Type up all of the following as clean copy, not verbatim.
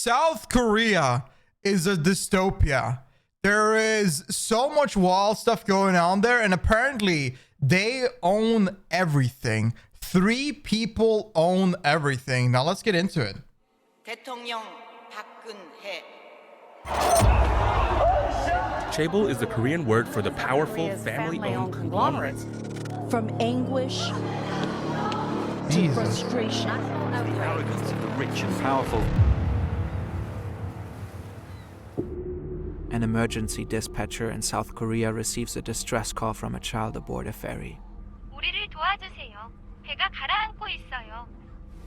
South Korea is a dystopia. There is so much wild stuff going on there, and apparently they own everything. 3 people own everything. Now let's get into it. Chaebol is the Korean word for the powerful family-owned conglomerates. From anguish to frustration. The arrogance of the rich and powerful. An emergency dispatcher in South Korea receives a distress call from a child aboard a ferry.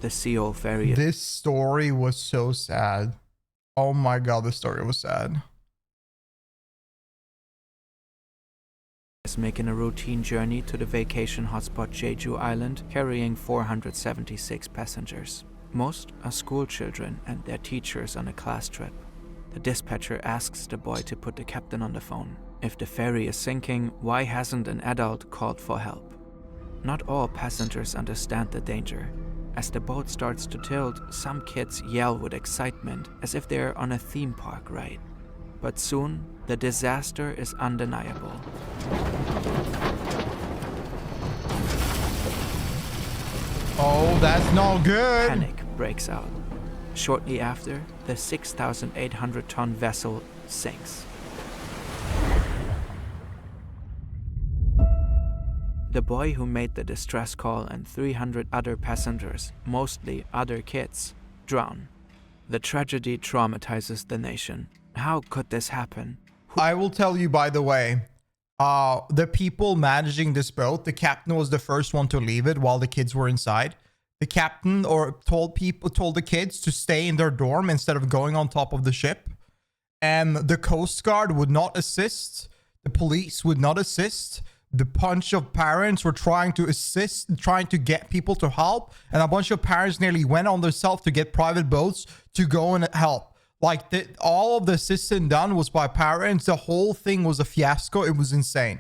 The Sewol ferry This story was so sad. Oh my god, this story was sad. is making a routine journey to the vacation hotspot Jeju Island, carrying 476 passengers. Most are school children and their teachers on a class trip. The dispatcher asks the boy to put the captain on the phone. If the ferry is sinking, why hasn't an adult called for help? Not all passengers understand the danger. As the boat starts to tilt, some kids yell with excitement as if they're on a theme park ride. But soon, the disaster is undeniable. Oh, that's not good. Panic breaks out. Shortly after, the 6,800-ton vessel sinks. The boy who made the distress call and 300 other passengers, mostly other kids, drown. The tragedy traumatizes the nation. How could this happen? I will tell you, by the way, the people managing this boat, the captain was the first one to leave it while the kids were inside. The captain told the kids to stay in their dorm instead of going on top of the ship. And the Coast Guard would not assist. The police would not assist. The bunch of parents were trying to assist, trying to get people to help. And a bunch of parents nearly went on themselves to get private boats to go and help. Like, all of the assistance done was by parents. The whole thing was a fiasco. It was insane.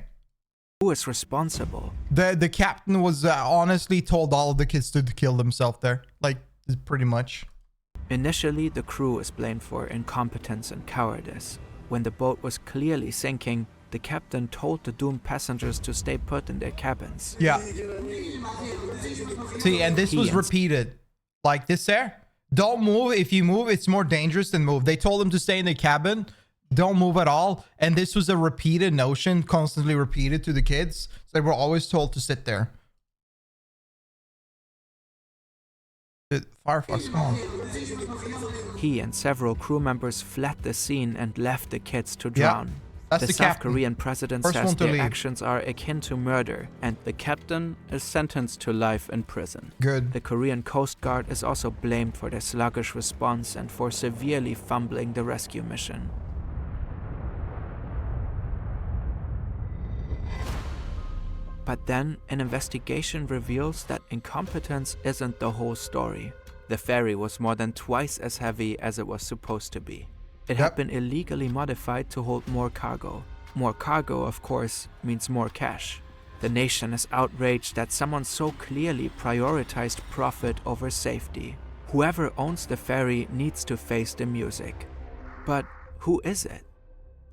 Who is responsible? The captain was honestly told all of the kids to kill themselves there. Like, pretty much. Initially, the crew is blamed for incompetence and cowardice. When the boat was clearly sinking, the captain told the doomed passengers to stay put in their cabins. Yeah. See, and this was repeated. Like this there. Don't move. If you move, it's more dangerous than move. They told them to stay in the cabin. Don't move at all. And this was a repeated notion, constantly repeated to the kids. So they were always told to sit there. Firefox, come on. He and several crew members fled the scene and left the kids to drown. Yeah, that's the South captain. Korean president First says their leave. actions are akin to murder, and the captain is sentenced to life in prison. Good. The Korean Coast Guard is also blamed for their sluggish response and for severely fumbling the rescue mission. But then, an investigation reveals that incompetence isn't the whole story. The ferry was more than twice as heavy as it was supposed to be. It had been illegally modified to hold more cargo. More cargo, of course, means more cash. The nation is outraged that someone so clearly prioritized profit over safety. Whoever owns the ferry needs to face the music. But who is it?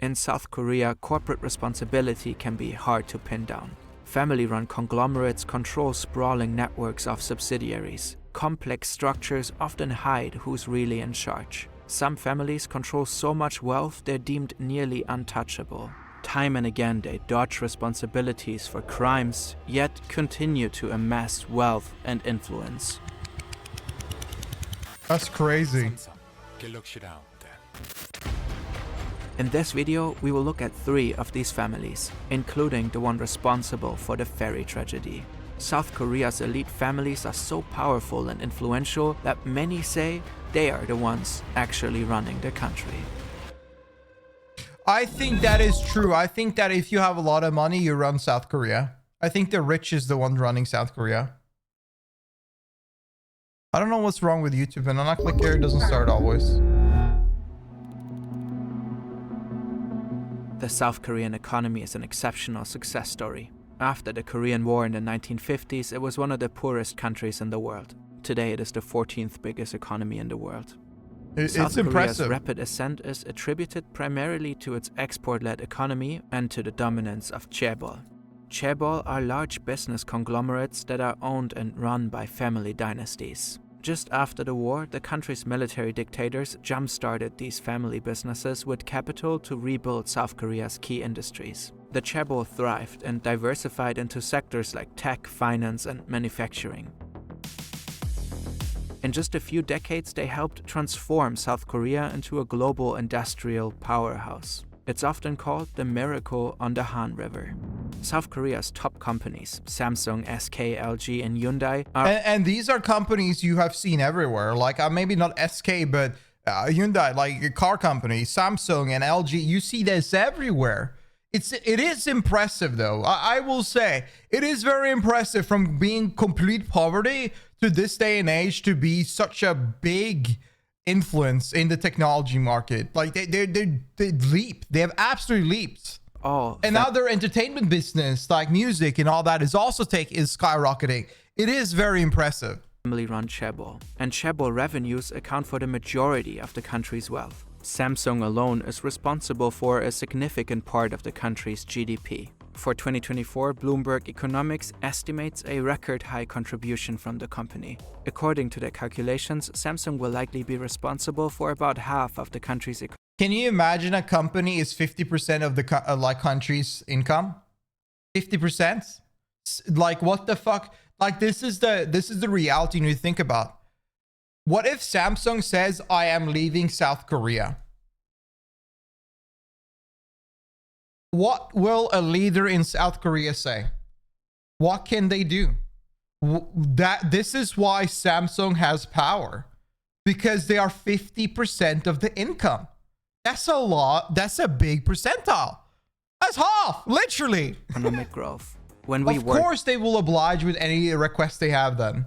In South Korea, corporate responsibility can be hard to pin down. Family-run conglomerates control sprawling networks of subsidiaries. Complex structures often hide who's really in charge. Some families control so much wealth they're deemed nearly untouchable. Time and again they dodge responsibilities for crimes, yet continue to amass wealth and influence. That's crazy. In this video, we will look at 3 of these families, including the one responsible for the ferry tragedy. South Korea's elite families are so powerful and influential that many say they are the ones actually running the country. I think that is true. I think that if you have a lot of money, you run South Korea. I think the rich is the one running South Korea. I don't know what's wrong with YouTube, and when I click here, it doesn't start always. The South Korean economy is an exceptional success story. After the Korean War in the 1950s, it was one of the poorest countries in the world. Today, it is the 14th biggest economy in the world. It's South impressive. Korea's rapid ascent is attributed primarily to its export-led economy and to the dominance of chaebol. Chaebol are large business conglomerates that are owned and run by family dynasties. Just after the war, the country's military dictators jump-started these family businesses with capital to rebuild South Korea's key industries. The chaebol thrived and diversified into sectors like tech, finance, and manufacturing. In just a few decades, they helped transform South Korea into a global industrial powerhouse. It's often called the miracle on the Han River. South Korea's top companies, Samsung, SK, LG, and Hyundai are... And these are companies you have seen everywhere. Like maybe not SK, but Hyundai, like a car company, Samsung and LG. You see this everywhere. It is impressive though. I will say it is very impressive from being complete poverty to this day and age to be such a big influence in the technology market. Like they leaped. They have absolutely leaped. And now their entertainment business, like music and all that, is skyrocketing. It is very impressive. Family-run chaebol, and chaebol revenues account for the majority of the country's wealth. Samsung alone is responsible for a significant part of the country's GDP. For 2024, Bloomberg Economics estimates a record-high contribution from the company. According to their calculations, Samsung will likely be responsible for about half of the country's economy. Can you imagine a company is 50% of the country's income? 50%? Like what the fuck? Like this is the reality you need to think about. What if Samsung says, I am leaving South Korea? What will a leader in South Korea say? What can they do? This is why Samsung has power. Because they are 50% of the income. That's a lot. That's a big percentile. That's half, literally. Economic growth. Of course they will oblige with any request they have then.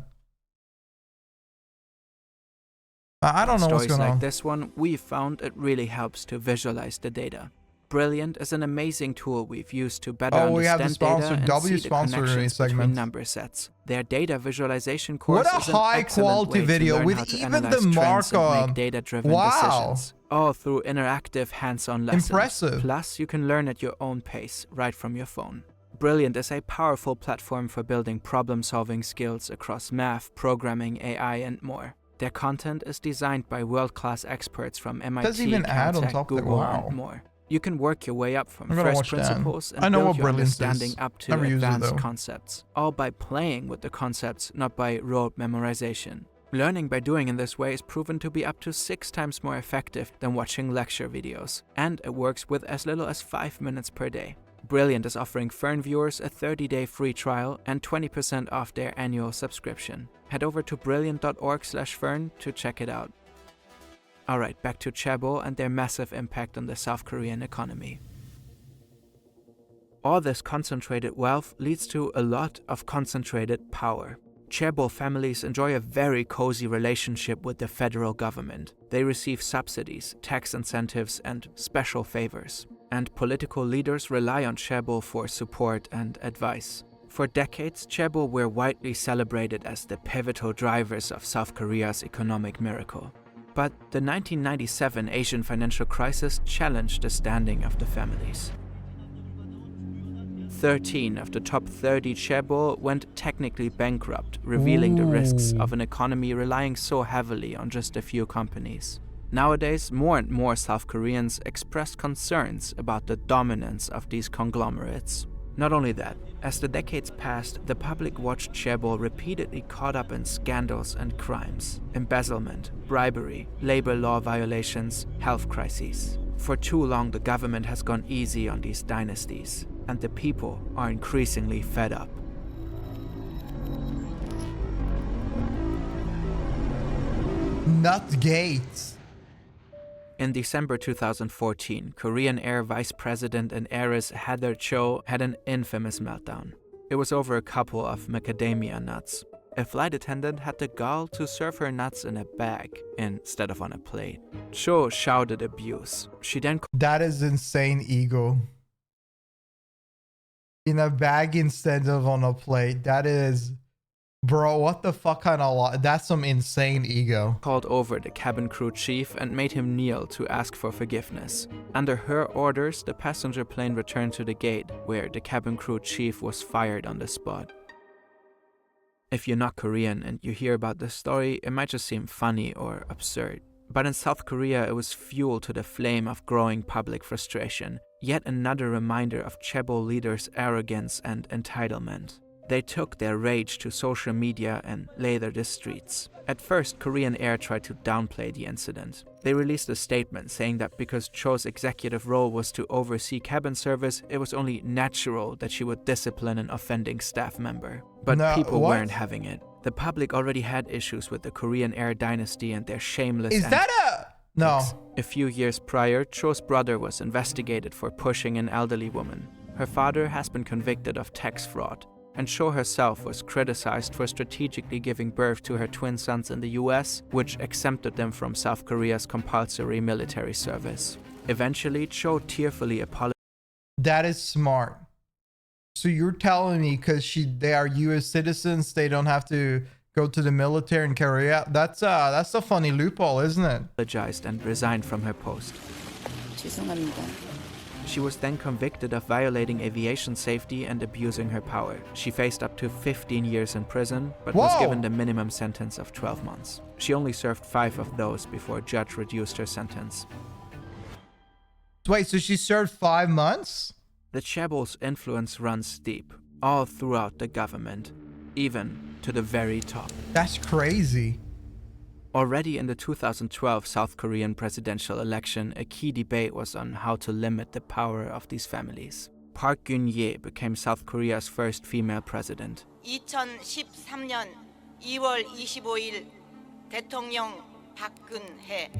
I don't know what's going on. Stories like this one, we've found it really helps to visualize the data. Brilliant is an amazing tool we've used to better understand data and see the connections between number sets. Their data visualization course is an excellent way to learn how to analyze trends and make data-driven decisions. All through interactive, hands-on lessons. Impressive. Plus, you can learn at your own pace, right from your phone. Brilliant is a powerful platform for building problem-solving skills across math, programming, AI, and more. Their content is designed by world-class experts from MIT, Caltech, Google, and more. You can work your way up from first principles and build your understanding up to advanced concepts, all by playing with the concepts, not by rote memorization. Learning by doing in this way is proven to be up to 6 times more effective than watching lecture videos, and it works with as little as 5 minutes per day. Brilliant is offering Fern viewers a 30-day free trial and 20% off their annual subscription. Head over to brilliant.org/fern to check it out. Alright, back to chaebol and their massive impact on the South Korean economy. All this concentrated wealth leads to a lot of concentrated power. Chaebol families enjoy a very cozy relationship with the federal government. They receive subsidies, tax incentives, and special favors. And political leaders rely on chaebol for support and advice. For decades, chaebol were widely celebrated as the pivotal drivers of South Korea's economic miracle. But the 1997 Asian financial crisis challenged the standing of the families. 13 of the top 30 chaebol went technically bankrupt, revealing the risks of an economy relying so heavily on just a few companies. Nowadays, more and more South Koreans express concerns about the dominance of these conglomerates. Not only that, as the decades passed, the public watched chaebol repeatedly caught up in scandals and crimes, embezzlement, bribery, labor law violations, health crises. For too long, the government has gone easy on these dynasties, and the people are increasingly fed up. Nutgate. In December 2014, Korean Air Vice President and heiress Heather Cho had an infamous meltdown. It was over a couple of macadamia nuts. A flight attendant had the gall to serve her nuts in a bag instead of on a plate. Cho shouted abuse. She then... That is insane ego. In a bag instead of on a plate. That is Bro, what the fuck kind of that's some insane ego. Called over the cabin crew chief and made him kneel to ask for forgiveness. Under her orders, the passenger plane returned to the gate, where the cabin crew chief was fired on the spot. If you're not Korean and you hear about this story, it might just seem funny or absurd. But in South Korea, it was fuel to the flame of growing public frustration, yet another reminder of chaebol leaders' arrogance and entitlement. They took their rage to social media and later the streets. At first, Korean Air tried to downplay the incident. They released a statement saying that because Cho's executive role was to oversee cabin service, it was only natural that she would discipline an offending staff member. But people weren't having it. The public already had issues with the Korean Air dynasty and their shameless... Is that a... No. A few years prior, Cho's brother was investigated for pushing an elderly woman. Her father has been convicted of tax fraud, and Cho herself was criticized for strategically giving birth to her twin sons in the US, which exempted them from South Korea's compulsory military service. Eventually, Cho tearfully apologized. That is smart. So you're telling me because they are US citizens, they don't have to go to the military in Korea? That's a funny loophole, isn't it? Apologized and resigned from her post. 죄송합니다. She was then convicted of violating aviation safety and abusing her power. She faced up to 15 years in prison, but was given the minimum sentence of 12 months. She only served 5 of those before a judge reduced her sentence. Wait, so she served 5 months? The chaebol's influence runs deep, all throughout the government, even to the very top. That's crazy. Already in the 2012 South Korean presidential election, a key debate was on how to limit the power of these families. Park Geun-hye became South Korea's first female president. 2013년 2월 25일 대통령 박근혜.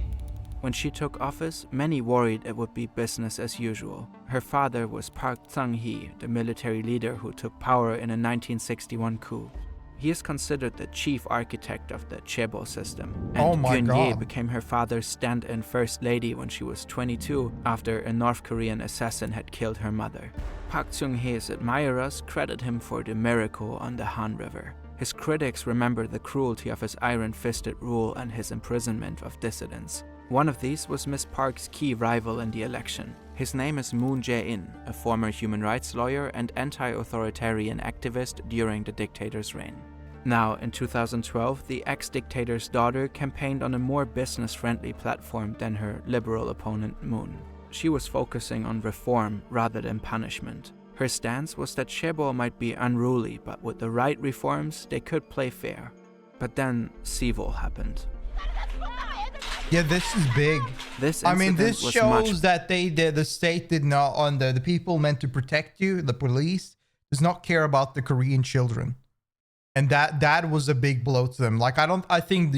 When she took office, many worried it would be business as usual. Her father was Park Chung-hee, the military leader who took power in a 1961 coup. He is considered the chief architect of the chaebol system, and Geun-hye became her father's stand-in first lady when she was 22 after a North Korean assassin had killed her mother. Park Chung-hee's admirers credit him for the miracle on the Han River. His critics remember the cruelty of his iron-fisted rule and his imprisonment of dissidents. One of these was Miss Park's key rival in the election. His name is Moon Jae-in, a former human rights lawyer and anti-authoritarian activist during the dictator's reign. Now, in 2012, the ex-dictator's daughter campaigned on a more business-friendly platform than her liberal opponent Moon. She was focusing on reform rather than punishment. Her stance was that chaebol might be unruly, but with the right reforms, they could play fair. But then Sewol happened. Yeah, this is big. This shows that the state did not, the people meant to protect you, the police, does not care about the Korean children. And that was a big blow to them. Like, I think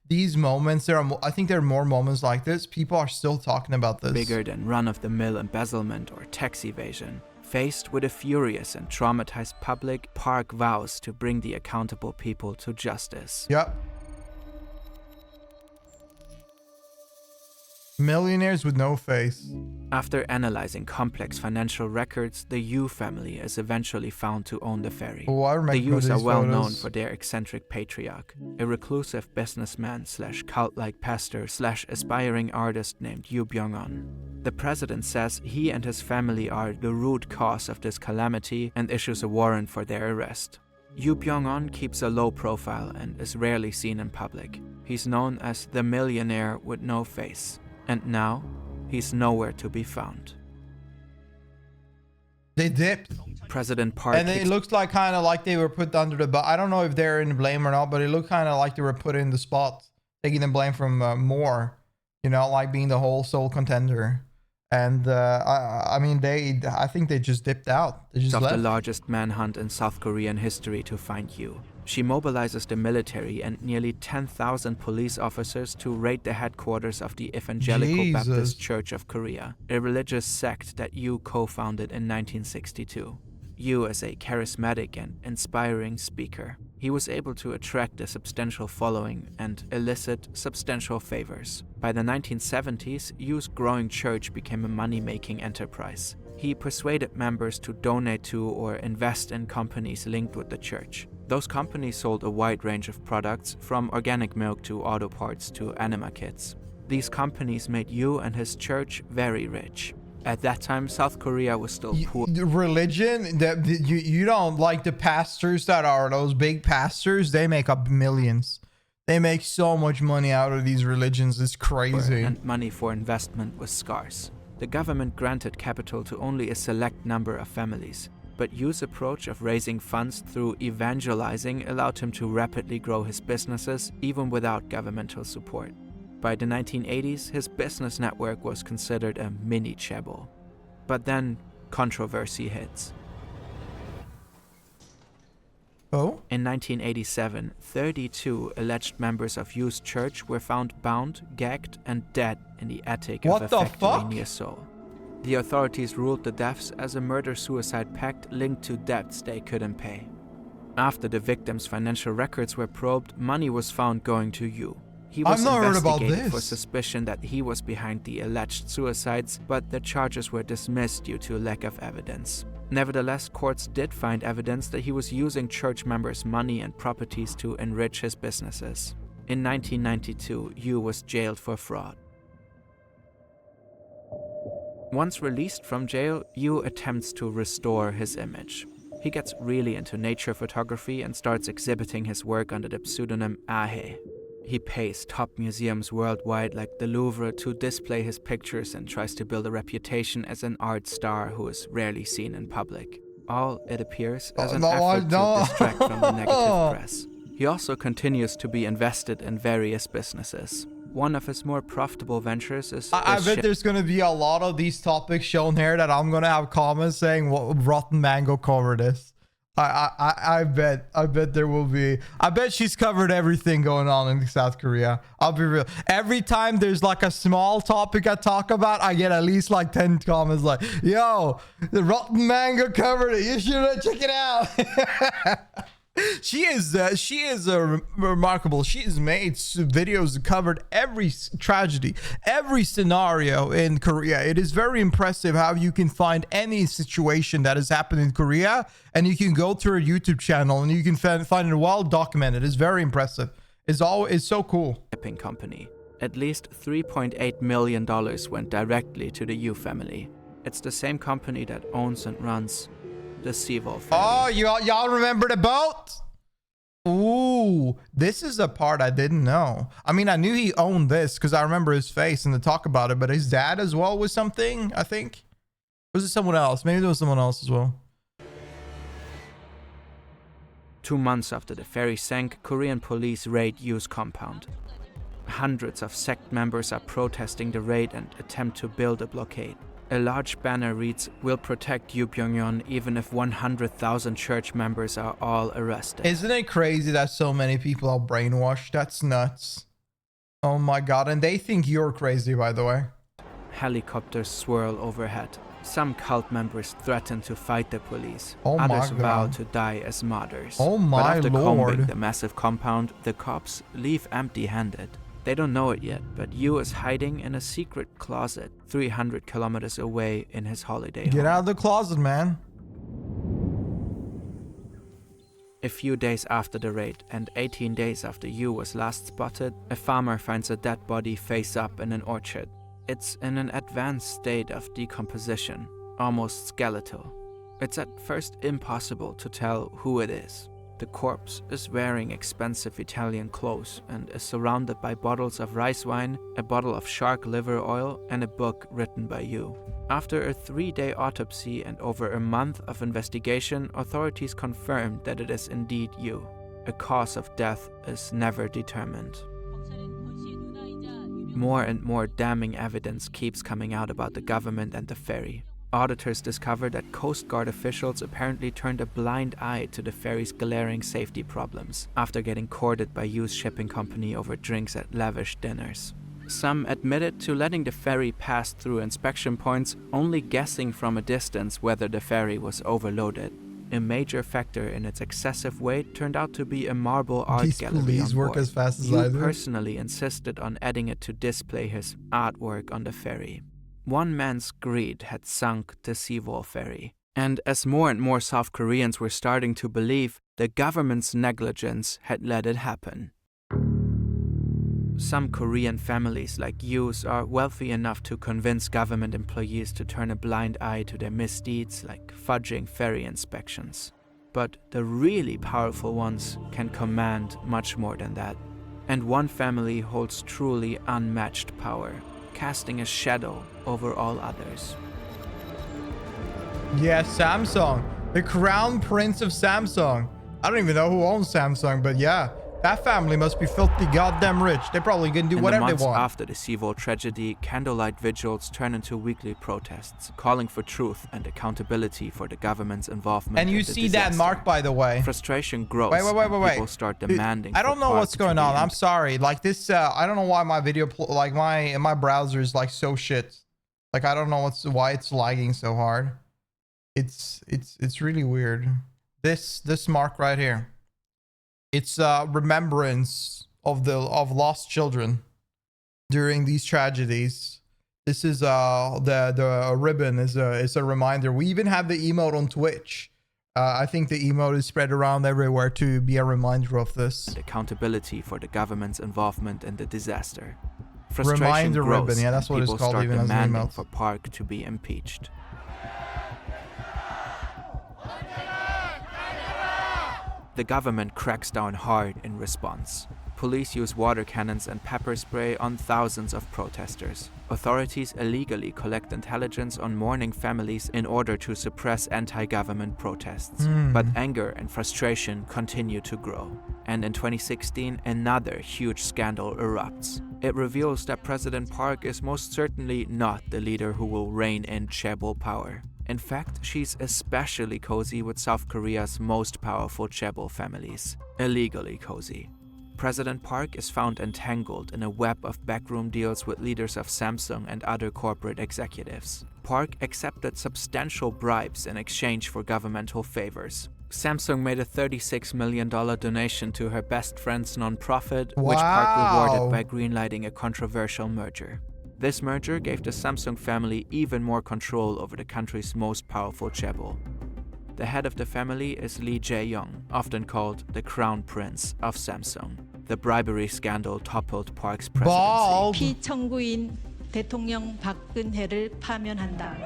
these moments, I think there are more moments like this. People are still talking about this. Bigger than run-of-the-mill embezzlement or tax evasion. Faced with a furious and traumatized public, Park vows to bring the accountable people to justice. Yep. Millionaires with no face. After analyzing complex financial records, the Yu family is eventually found to own the ferry. The Yus are well known for their eccentric patriarch, a reclusive businessman / cult-like pastor / aspiring artist named Yu Byung-on. The president says he and his family are the root cause of this calamity and issues a warrant for their arrest. Yu Byung-on keeps a low profile and is rarely seen in public. He's known as the millionaire with no face. And now, he's nowhere to be found. They dipped. President Park... And it looks like kind of like they were put under the... But I don't know if they're in the blame or not, but it looked kind of like they were put in the spot, taking the blame from more, you know, like being the whole sole contender. And I think they just dipped out. They just left. The largest manhunt in South Korean history to find Yu. She mobilizes the military and nearly 10,000 police officers to raid the headquarters of the Evangelical Baptist Church of Korea, a religious sect that Yu co-founded in 1962. Yu is a charismatic and inspiring speaker. He was able to attract a substantial following and elicit substantial favors. By the 1970s, Yu's growing church became a money-making enterprise. He persuaded members to donate to or invest in companies linked with the church. Those companies sold a wide range of products, from organic milk to auto parts to anima kits. These companies made Yu and his church very rich. At that time, South Korea was still poor. The religion that you don't like, the pastors that are those big pastors, they make up millions. They make so much money out of these religions. It's crazy. And money for investment was scarce. The government granted capital to only a select number of families. But Yu's approach of raising funds through evangelizing allowed him to rapidly grow his businesses even without governmental support. By the 1980s, his business network was considered a mini chaebol. But then, controversy hits. Oh? In 1987, 32 alleged members of Yu's church were found bound, gagged, and dead in the attic of a factory near Sewol. The authorities ruled the deaths as a murder-suicide pact linked to debts they couldn't pay. After the victims' financial records were probed, money was found going to Yu. He was investigated for suspicion that he was behind the alleged suicides, but the charges were dismissed due to lack of evidence. Nevertheless, courts did find evidence that he was using church members' money and properties to enrich his businesses. In 1992, Yu was jailed for fraud. Once released from jail, Yu attempts to restore his image. He gets really into nature photography and starts exhibiting his work under the pseudonym Ahe. He pays top museums worldwide like the Louvre to display his pictures and tries to build a reputation as an art star who is rarely seen in public. All, it appears, as an effort to distract from the negative press. He also continues to be invested in various businesses. One of his more profitable ventures is... I bet there's going to be a lot of these topics shown here that I'm going to have comments saying what rotten mango covered is. I bet there will be. I bet she's covered everything going on in South Korea. I'll be real. Every time there's like a small topic I talk about, I get at least like 10 comments like, yo, the rotten mango covered it. You should check it out. She is remarkable. She has made videos that covered every tragedy, every scenario in Korea. It is very impressive how you can find any situation that has happened in Korea, and you can go to her YouTube channel and you can find it well documented. It's very impressive. It's so cool. Shipping company. At least $3.8 million went directly to the Yu family. It's the same company that owns and runs the Sewol ferry. Oh, y'all remember the boat? Ooh, this is a part I didn't know. I mean, I knew he owned this because I remember his face and the talk about it, but his dad as well was something, I think. Was it someone else? Maybe there was someone else as well. 2 months after the ferry sank, Korean police raid Yu's compound. Hundreds of sect members are protesting the raid and attempt to build a blockade. A large banner reads, "We'll protect Yu Pyongyang even if 100,000 church members are all arrested." Isn't it crazy that so many people are brainwashed? That's nuts. Oh my god, and they think you're crazy, by the way. Helicopters swirl overhead. Some cult members threaten to fight the police. Oh my Others vow god. to die as martyrs. Oh my but after lord. combing the massive compound, the cops leave empty-handed. They don't know it yet, but Yu is hiding in a secret closet 300 kilometers away in his holiday home. Get out of the closet, man. A few days after the raid, and 18 days after Yu was last spotted, a farmer finds a dead body face up in an orchard. It's in an advanced state of decomposition, almost skeletal. It's at first impossible to tell who it is. The corpse is wearing expensive Italian clothes and is surrounded by bottles of rice wine, a bottle of shark liver oil, and a book written by Yu. After a 3-day autopsy and over a month of investigation, authorities confirmed that it is indeed Yu. A cause of death is never determined. More and more damning evidence keeps coming out about the government and the ferry. Auditors discovered that Coast Guard officials apparently turned a blind eye to the ferry's glaring safety problems after getting courted by Yu's shipping company over drinks at lavish dinners. Some admitted to letting the ferry pass through inspection points, only guessing from a distance whether the ferry was overloaded. A major factor in its excessive weight turned out to be a marble art gallery on These board. work as fast as I Yu do. personally insisted on adding it to display his artwork on the ferry. One man's greed had sunk the Sewol ferry. And as more and more South Koreans were starting to believe the government's negligence had let it happen. Some Korean families like Yu's are wealthy enough to convince government employees to turn a blind eye to their misdeeds like fudging ferry inspections. But the really powerful ones can command much more than that. And one family holds truly unmatched power, casting a shadow over all others. Yeah, Samsung. The crown prince of Samsung. I don't even know who owns Samsung, but yeah. That family must be filthy goddamn rich. They probably can do whatever they want. In the months after the Sewol tragedy, candlelight vigils turned into weekly protests, calling for truth and accountability for the government's involvement. And you see that mark, by the way. Frustration grows. Wait. People start demanding. I don't know what's going on. I'm sorry. Like this, I don't know why my video, like my browser is like so shit. Like I don't know why it's lagging so hard. It's really weird. This mark right here. It's remembrance of lost children during these tragedies. This is the ribbon is a reminder. We even have the emote on Twitch. I think the emote is spread around everywhere to be a reminder of this. Accountability for the government's involvement in the disaster. Frustration Reminder grows, ribbon. Yeah, that's what it's called even as an emote. For Park to be impeached. The government cracks down hard in response. Police use water cannons and pepper spray on thousands of protesters. Authorities illegally collect intelligence on mourning families in order to suppress anti-government protests. But anger and frustration continue to grow. And in 2016, another huge scandal erupts. It reveals that President Park is most certainly not the leader who will rein in chaebol power. In fact, she's especially cozy with South Korea's most powerful chaebol families. Illegally cozy. President Park is found entangled in a web of backroom deals with leaders of Samsung and other corporate executives. Park accepted substantial bribes in exchange for governmental favors. Samsung made a $36 million donation to her best friend's nonprofit, which Park rewarded by greenlighting a controversial merger. This merger gave the Samsung family even more control over the country's most powerful chaebol. The head of the family is Lee Jae-young, often called the Crown Prince of Samsung. The bribery scandal toppled Park's presidency. 피청구인 대통령 박근혜를 파면한다.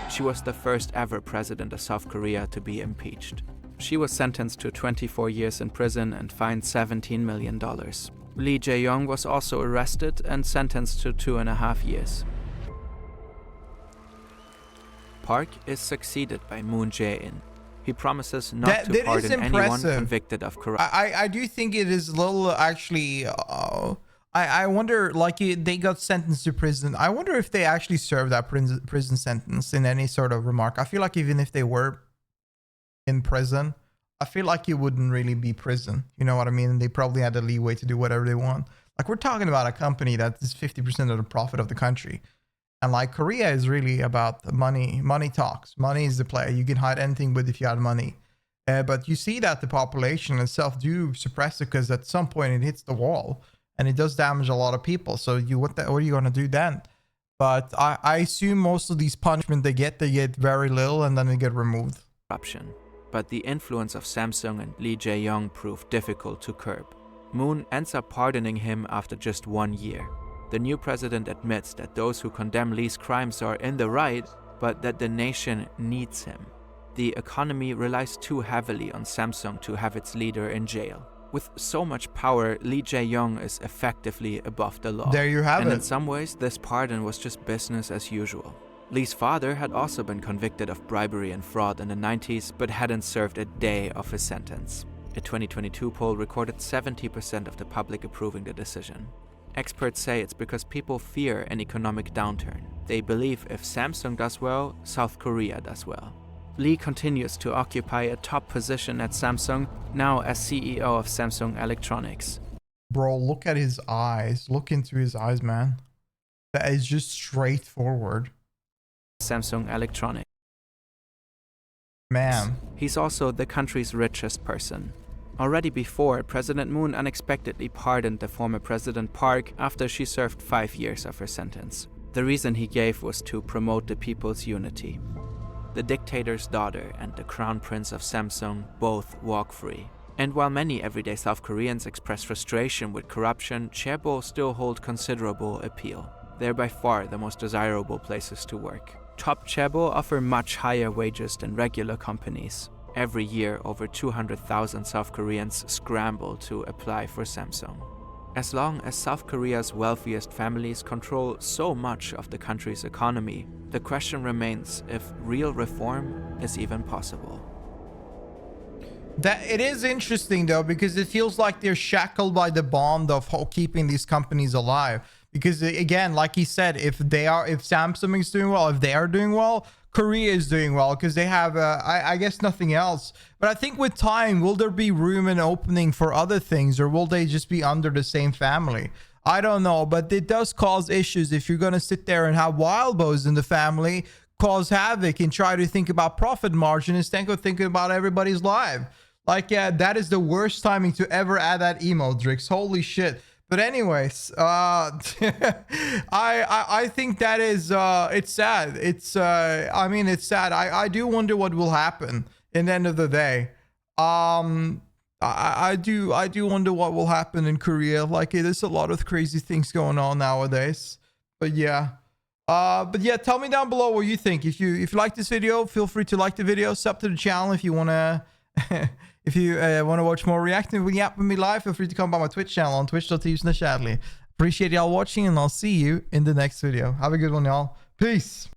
She was the first ever president of South Korea to be impeached. She was sentenced to 24 years in prison and fined $17 million. Lee Jae-young was also arrested and sentenced to 2.5 years. Park is succeeded by Moon Jae-in. He promises not to pardon anyone convicted of corruption. I do think it is a little actually. I wonder, like they got sentenced to prison. I wonder if they actually served that prison sentence in any sort of remark. I feel like even if they were in prison, I feel like it wouldn't really be prison. You know what I mean? They probably had the leeway to do whatever they want. Like we're talking about a company that is 50% of the profit of the country. And like Korea is really about the money. Money talks. Money is the play. You can hide anything with if you had money. But you see that the population itself do suppress it because at some point it hits the wall and it does damage a lot of people. So what are you going to do then? But I assume most of these punishment they get very little and then they get removed. Corruption. But the influence of Samsung and Lee Jae-young proved difficult to curb. Moon ends up pardoning him after just 1 year. The new president admits that those who condemn Lee's crimes are in the right, but that the nation needs him. The economy relies too heavily on Samsung to have its leader in jail. With so much power, Lee Jae-young is effectively above the law. There you have it. And in some ways, this pardon was just business as usual. Lee's father had also been convicted of bribery and fraud in the 90s, but hadn't served a day of his sentence. A 2022 poll recorded 70% of the public approving the decision. Experts say it's because people fear an economic downturn. They believe if Samsung does well, South Korea does well. Lee continues to occupy a top position at Samsung, now as CEO of Samsung Electronics. Bro, look at his eyes. Look into his eyes, man. That is just straightforward. Samsung Electronics. Man. He's also the country's richest person. Already before, President Moon unexpectedly pardoned the former President Park after she served 5 years of her sentence. The reason he gave was to promote the people's unity. The dictator's daughter and the crown prince of Samsung both walk free. And while many everyday South Koreans express frustration with corruption, chaebol still hold considerable appeal. They're by far the most desirable places to work. Top chaebol offer much higher wages than regular companies. Every year, over 200,000 South Koreans scramble to apply for Samsung. As long as South Korea's wealthiest families control so much of the country's economy, the question remains if real reform is even possible. That it is interesting though, because it feels like they're shackled by the bond of keeping these companies alive. Because again, like he said, if Samsung is doing well, if they are doing well, Korea is doing well because they have, I guess, nothing else. But I think with time, will there be room and opening for other things, or will they just be under the same family? I don't know, but it does cause issues if you're going to sit there and have wild bows in the family, cause havoc, and try to think about profit margin instead of thinking about everybody's life. Like, yeah, that is the worst timing to ever add that emo, Drix. Holy shit. But anyways, I think that is it's sad. I mean, it's sad. I do wonder what will happen in the end of the day. I do wonder what will happen in Korea. Like, there's a lot of crazy things going on nowadays. But yeah. Tell me down below what you think. If you like this video, feel free to like the video, sub to the channel if you wanna if you want to watch more reacting with me live, feel free to come by my Twitch channel on twitch.tv/Shadley. Appreciate y'all watching, and I'll see you in the next video. Have a good one, y'all. Peace.